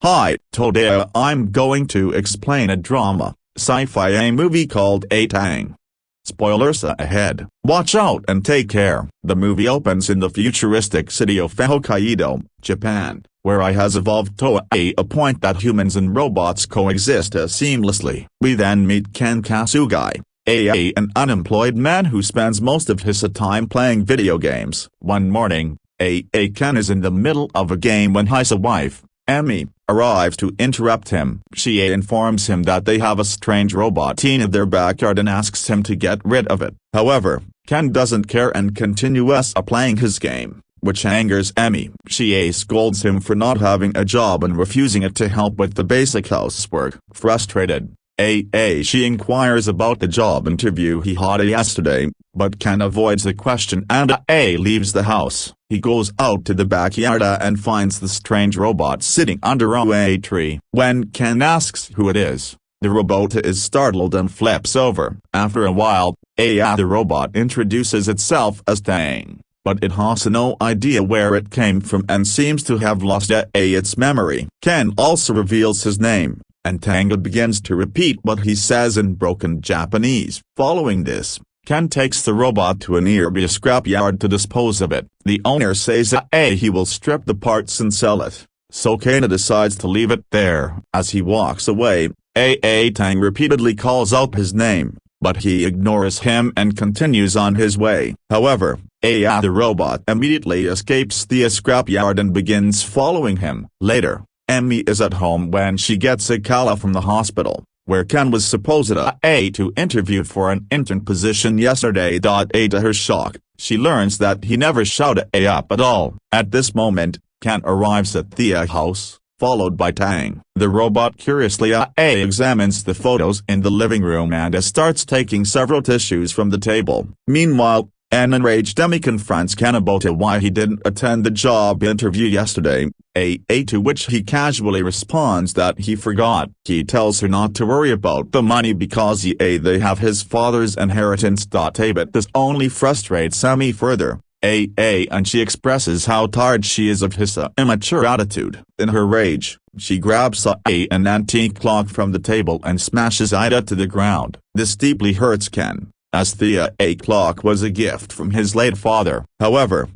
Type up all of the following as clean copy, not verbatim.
Hi, today I'm going to explain a drama, sci-fi movie called A Tang. Spoilers ahead. Watch out and take care. The movie opens in the futuristic city of Hokkaido, Japan, where AI has evolved to a point that humans and robots coexist seamlessly. We then meet Ken Kasugai, an unemployed man who spends most of his time playing video games. One morning, Ken is in the middle of a game when his wife, Emmy, arrives to interrupt him. She informs him that they have a strange robot in their backyard and asks him to get rid of it. However, Ken doesn't care and continues playing his game, which angers Emmy. She scolds him for not having a job and refusing to help with the basic housework. Frustrated, she inquires about the job interview he had yesterday, but Ken avoids the question and leaves the house. He goes out to the backyard and finds the strange robot sitting under a tree. When Ken asks who it is, the robot is startled and flips over. After a while, the robot introduces itself as Tang, but it has no idea where it came from and seems to have lost its memory. Ken also reveals his name, and Tang begins to repeat what he says in broken Japanese. Following this, Ken takes the robot to a nearby scrapyard to dispose of it. The owner says he will strip the parts and sell it, so Ken decides to leave it there. As he walks away, Tang repeatedly calls out his name, but he ignores him and continues on his way. However, the robot immediately escapes the scrapyard and begins following him. Later, Emmy is at home when she gets a call from the hospital, where Ken was supposed to interview for an intern position yesterday. To her shock, she learns that he never showed up at all. At this moment, Ken arrives at the house, followed by Tang. The robot curiously examines the photos in the living room and starts taking several tissues from the table. Meanwhile, an enraged Emmy confronts Ken about why he didn't attend the job interview yesterday, to which he casually responds that he forgot. He tells her not to worry about the money because they have his father's inheritance. But this only frustrates Emmy further, and she expresses how tired she is of his immature attitude. In her rage, she grabs an antique clock from the table and smashes it to the ground. This deeply hurts Ken, as the clock was a gift from his late father. However,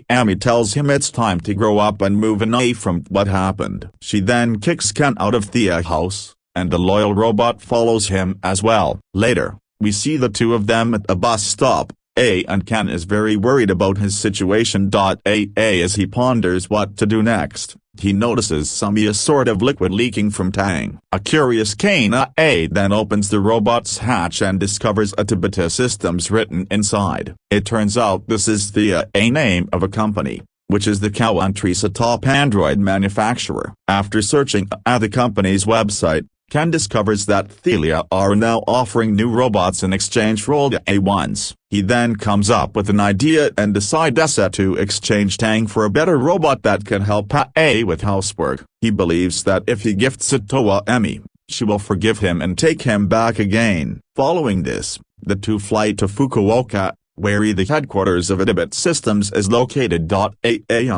Emmy tells him it's time to grow up and move on from what happened. She then kicks Ken out of the house, and the loyal robot follows him as well. Later, we see the two of them at a bus stop, and Ken is very worried about his situation. As he ponders what to do next, he notices some sort of liquid leaking from Tang. A curious Ken then opens the robot's hatch and discovers a Tabata systems written inside. It turns out this is the name of a company, which is the country's top android manufacturer. After searching at the company's website, Ken discovers that Thelia are now offering new robots in exchange for old ones. He then comes up with an idea and decides to exchange Tang for a better robot that can help with housework. He believes that if he gifts it to Emmy, she will forgive him and take him back again. Following this, the two fly to Fukuoka, where the headquarters of Tabata Systems is located. On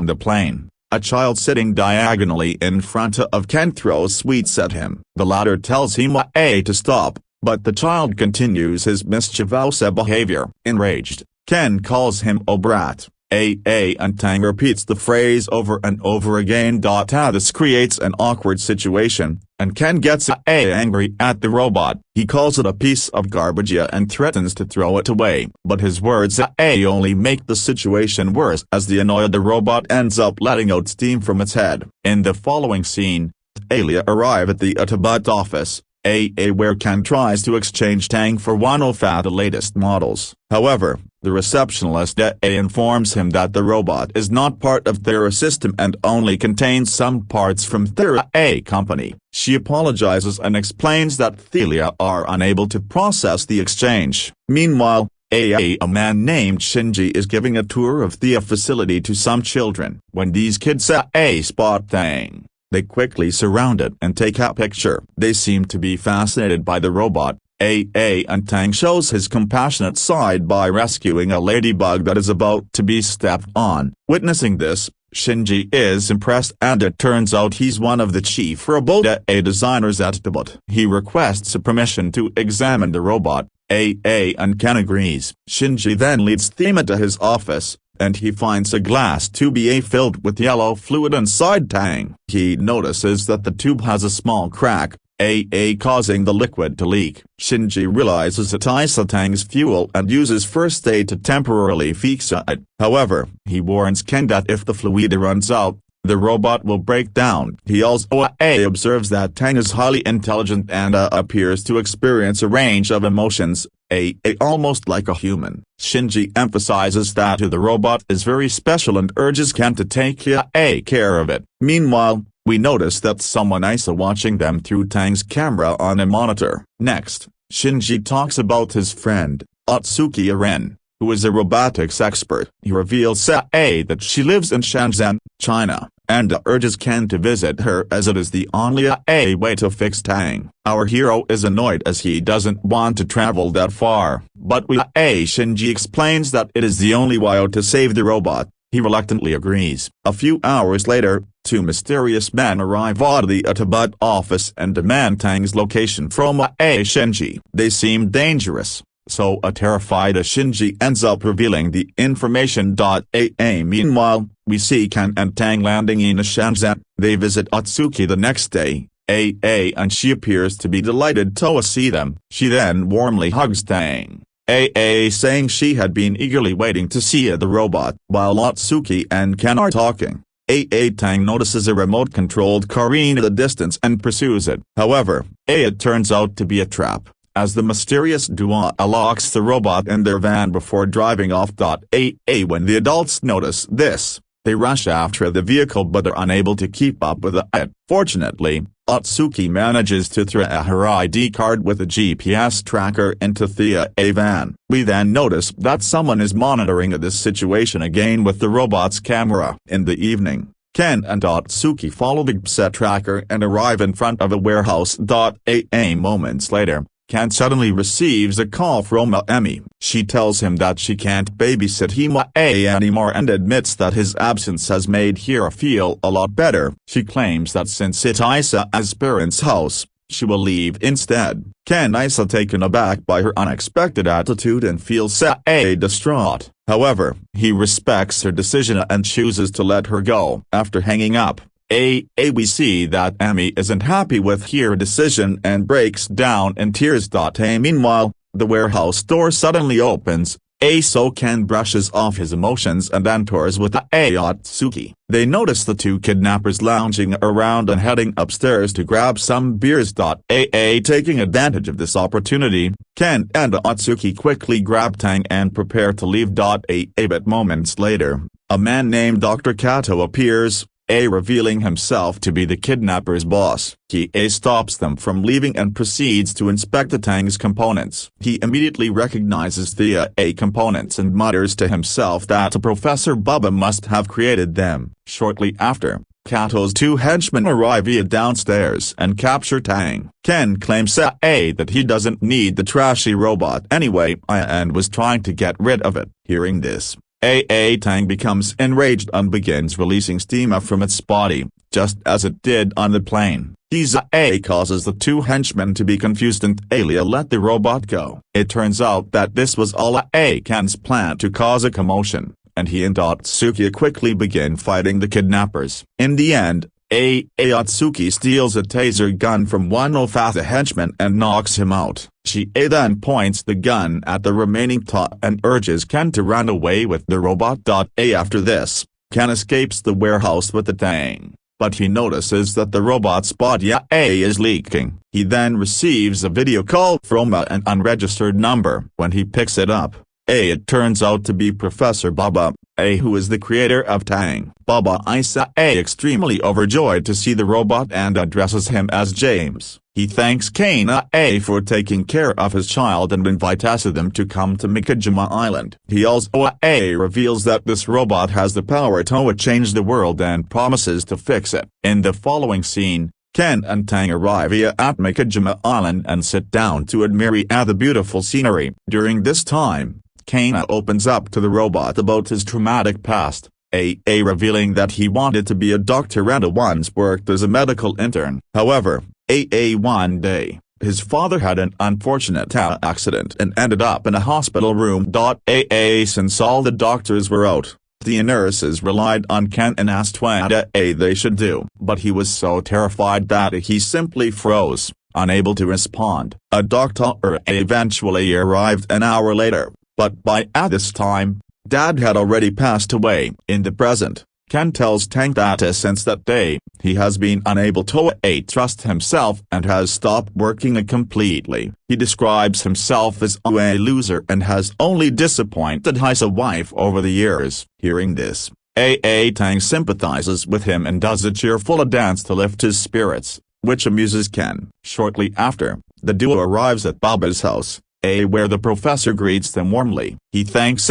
the plane, a child sitting diagonally in front of Ken throws sweets at him. The latter tells him to stop, but the child continues his mischievous behavior. Enraged, Ken calls him a brat. And Tang repeats the phrase over and over again. This creates an awkward situation, and Ken gets angry at the robot. He calls it a piece of garbage and threatens to throw it away. But his words only make the situation worse, as the annoyed robot ends up letting out steam from its head. In the following scene, Alia arrive at the Tabata office, where Ken tries to exchange Tang for one of the latest models. However, the receptionist informs him that the robot is not part of their system and only contains some parts from their company. She apologizes and explains that Thelia are unable to process the exchange. Meanwhile, a man named Shinji is giving a tour of the facility to some children. When these kids spot Tang, they quickly surround it and take a picture. They seem to be fascinated by the robot, And Tang shows his compassionate side by rescuing a ladybug that is about to be stepped on. Witnessing this, Shinji is impressed, and it turns out he's one of the chief robot designers at Jobless. He requests permission to examine the robot. And Ken agrees. Shinji then leads Thema to his office, and he finds a glass tube filled with yellow fluid inside Tang. He notices that the tube has a small crack, causing the liquid to leak. Shinji realizes it is Tang's fuel and uses first aid to temporarily fix it. However, he warns Ken that if the fluid runs out, the robot will break down. He also observes that Tang is highly intelligent and appears to experience a range of emotions, almost like a human. Shinji emphasizes that the robot is very special and urges Ken to take care of it. Meanwhile, we notice that someone is watching them through Tang's camera on a monitor. Next, Shinji talks about his friend, Atsuki Aren, who is a robotics expert. He reveals that she lives in Shenzhen, China, and urges Ken to visit her as it is the only way to fix Tang. Our hero is annoyed as he doesn't want to travel that far, but Shinji explains that it is the only way to save the robot. He reluctantly agrees. A few hours later, two mysterious men arrive at the Jobless office and demand Tang's location from Shinji. They seem dangerous, so terrified Shinji ends up revealing the information. Meanwhile, we see Ken and Tang landing in Shenzhen. They visit Atsuki the next day, and she appears to be delighted to see them. She then warmly hugs Tang, saying she had been eagerly waiting to see the robot. While Atsuki and Ken are talking, Tang notices a remote-controlled car in the distance and pursues it. However, it turns out to be a trap, as the mysterious duo locks the robot in their van before driving off. When the adults notice this, they rush after the vehicle but are unable to keep up with it. Fortunately, Atsuki manages to throw her ID card with a GPS tracker into the van. We then notice that someone is monitoring this situation again with the robot's camera. In the evening, Ken and Atsuki follow the GPS tracker and arrive in front of a warehouse. Moments later, Ken suddenly receives a call from Emi. She tells him that she can't babysit him anymore and admits that his absence has made her feel a lot better. She claims that since it is his parents' house, she will leave instead. Ken is taken aback by her unexpected attitude and feels distraught. However, he respects her decision and chooses to let her go. After hanging up, we see that Emi isn't happy with her decision and breaks down in tears. Meanwhile, the warehouse door suddenly opens, so Ken brushes off his emotions and enters with Atsuki. They notice the two kidnappers lounging around and heading upstairs to grab some beers. Taking advantage of this opportunity, Ken and Atsuki quickly grab Tang and prepare to leave. But moments later, a man named Dr. Kato appears, revealing himself to be the kidnappers' boss. He stops them from leaving and proceeds to inspect the Tang's components. He immediately recognizes the components and mutters to himself that Professor Bubba must have created them. Shortly after, Kato's two henchmen arrive downstairs and capture Tang. Ken claims that he doesn't need the trashy robot anyway and was trying to get rid of it. Hearing this, Tang becomes enraged and begins releasing steam from its body, just as it did on the plane. This causes the two henchmen to be confused and let the robot go. It turns out that this was all Ken's plan to cause a commotion, and he and Atsuki quickly begin fighting the kidnappers. In the end, Atsuki steals a taser gun from one of the henchmen and knocks him out. She then points the gun at the remaining and urges Ken to run away with the robot. After this, Ken escapes the warehouse with the Tang, but he notices that the robot's body is leaking. He then receives a video call from an unregistered number. When he picks it up, it turns out to be Professor Bubba, who is the creator of Tang. Bubba is extremely overjoyed to see the robot and addresses him as James. He thanks Kane for taking care of his child and invites them to come to Mikajima Island. He also reveals that this robot has the power to change the world and promises to fix it. In the following scene, Ken and Tang arrive at Mikajima Island and sit down to admire the beautiful scenery. During this time, Ken opens up to the robot about his traumatic past, revealing that he wanted to be a doctor and once worked as a medical intern. However, one day, his father had an unfortunate accident and ended up in a hospital room. Since all the doctors were out, the nurses relied on Ken and asked what they should do. But he was so terrified that he simply froze, unable to respond. A doctor eventually arrived an hour later, but by this time, Dad had already passed away. In the present, Ken tells Tang that since that day, he has been unable to trust himself and has stopped working completely. He describes himself as a loser and has only disappointed his wife over the years. Hearing this, Tang sympathizes with him and does a cheerful dance to lift his spirits, which amuses Ken. Shortly after, the duo arrives at Baba's house, where the professor greets them warmly. He thanks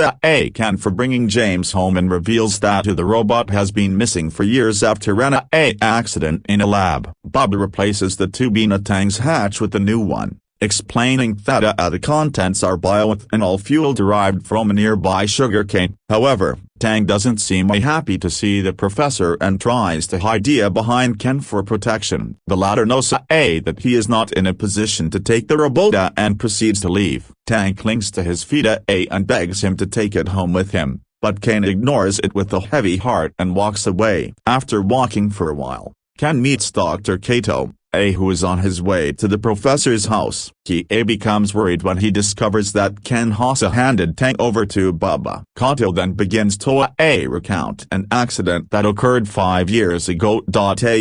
Ken for bringing James home and reveals that the robot has been missing for years after an accident in a lab. Baba replaces the tube in Tang's hatch with a new one, explaining that the contents are bioethanol fuel derived from a nearby sugarcane. However, Tang doesn't seem happy to see the professor and tries to hide behind Ken for protection. The latter knows that he is not in a position to take the robot and proceeds to leave. Tang clings to his feet and begs him to take it home with him, but Ken ignores it with a heavy heart and walks away. After walking for a while, Ken meets Dr. Kato, who is on his way to the professor's house. He becomes worried when he discovers that Ken has handed Tang over to Baba. Kato then begins to recount an accident that occurred 5 years ago.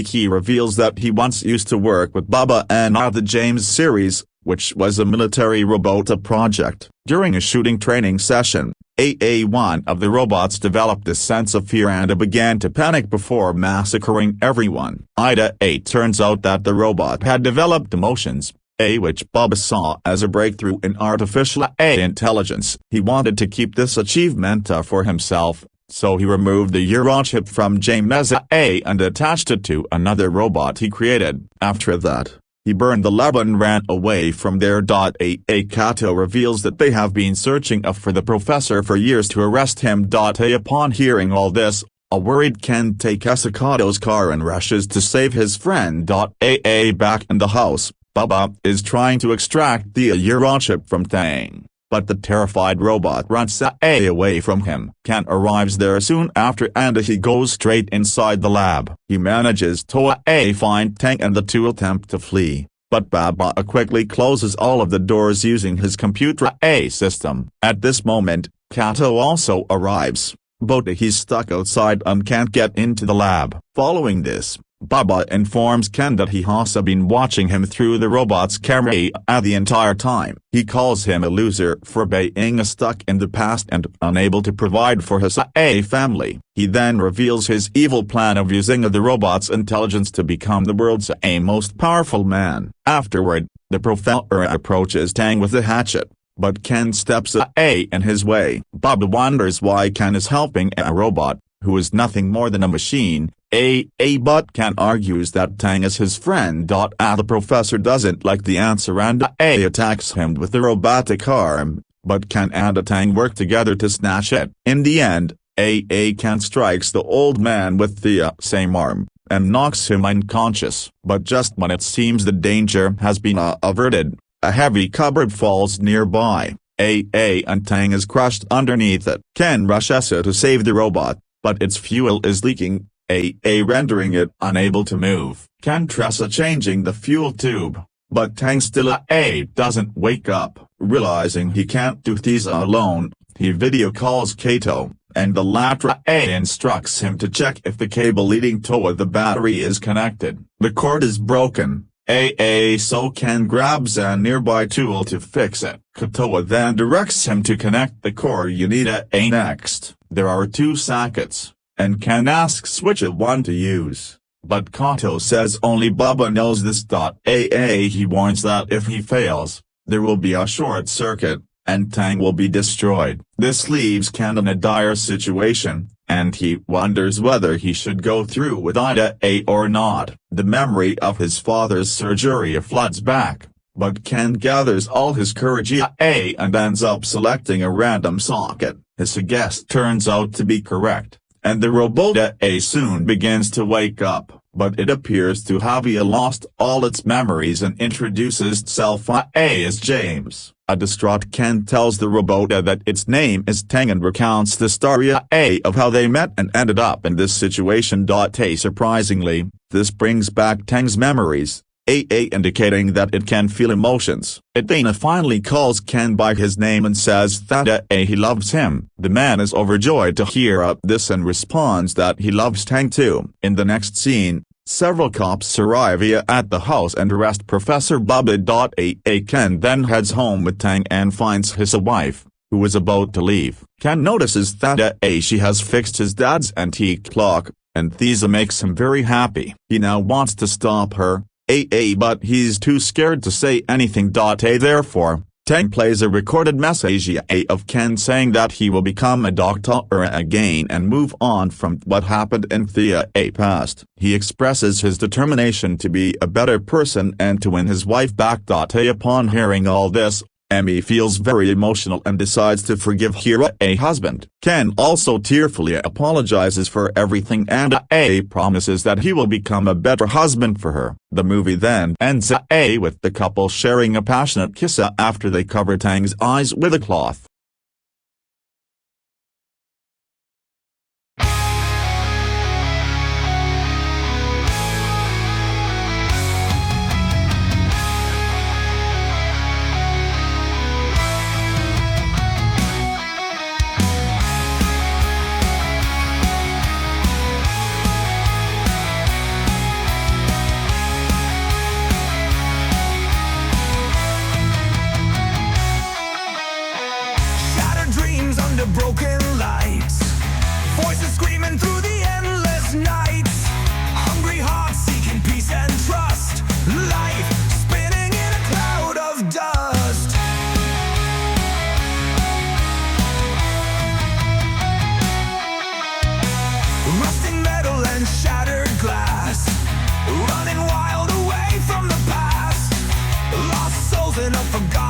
He reveals that he once used to work with Baba and the James series, which was a military robot project. During a shooting training session, one of the robots developed a sense of fear and began to panic before massacring everyone. Turns out that the robot had developed emotions, which Baba saw as a breakthrough in artificial intelligence. He wanted to keep this achievement for himself, so he removed the Eurochip from James and attached it to another robot he created. After that, he burned the lab and ran away from there. Kato reveals that they have been searching for the professor for years to arrest him. Upon hearing all this, a worried Ken takes Kato's car and rushes to save his friend. Back in the house, Baba is trying to extract the Eurochip from Tang, but the terrified robot runs away from him. Ken arrives there soon after and he goes straight inside the lab. He manages to find Tang and the two attempt to flee, but Baba quickly closes all of the doors using his computer system. At this moment, Kato also arrives, but he's stuck outside and can't get into the lab. Following this, Baba informs Ken that he has been watching him through the robot's camera the entire time. He calls him a loser for being stuck in the past and unable to provide for his family. He then reveals his evil plan of using the robot's intelligence to become the world's most powerful man. Afterward, the professor approaches Tang with a hatchet, but Ken steps in his way. Baba wonders why Ken is helping a robot, who is nothing more than a machine, but Ken argues that Tang is his friend. The professor doesn't like the answer and attacks him with the robotic arm, but Ken and Tang work together to snatch it. In the end, Ken strikes the old man with the same arm, and knocks him unconscious. But just when it seems the danger has been averted, a heavy cupboard falls nearby. And Tang is crushed underneath it. Ken rushes to save the robot, but its fuel is leaking, rendering it unable to move. Ken tries changing the fuel tube, but Tang still doesn't wake up. Realizing he can't do this alone, he video calls Kato, and the latter instructs him to check if the cable leading to the battery is connected. The cord is broken, so Ken grabs a nearby tool to fix it. Kato then directs him to connect the cord you need next. There are 2 sockets, and Ken asks which one to use, but Kato says only Baba knows this. He warns that if he fails, there will be a short circuit, and Tang will be destroyed. This leaves Ken in a dire situation, and he wonders whether he should go through with Ida or not. The memory of his father's surgery floods back, but Ken gathers all his courage and ends up selecting a random socket. His guess turns out to be correct, and the robot soon begins to wake up, but it appears to have lost all its memories and introduces itself as James. A distraught Ken tells the robot that its name is Tang and recounts the story of how they met and ended up in this situation. Surprisingly, this brings back Tang's memories, indicating that it can feel emotions. Dana finally calls Ken by his name and says that he loves him. The man is overjoyed to hear this and responds that he loves Tang too. In the next scene, several cops arrive at the house and arrest Professor Bubba. Ken then heads home with Tang and finds his wife, who is about to leave. Ken notices that she has fixed his dad's antique clock, and this makes him very happy. He now wants to stop her, but he's too scared to say anything. Therefore, Tang plays a recorded message of Ken saying that he will become a doctor again and move on from what happened in the past. He expresses his determination to be a better person and to win his wife back. Upon hearing all this, Emmy feels very emotional and decides to forgive her husband. Ken also tearfully apologizes for everything and promises that he will become a better husband for her. The movie then ends with the couple sharing a passionate kiss after they cover Tang's eyes with a cloth. Broken lights, voices screaming through the endless nights, hungry hearts seeking peace and trust, life spinning in a cloud of dust. Rusting metal and shattered glass, running wild away from the past, lost souls in a forgotten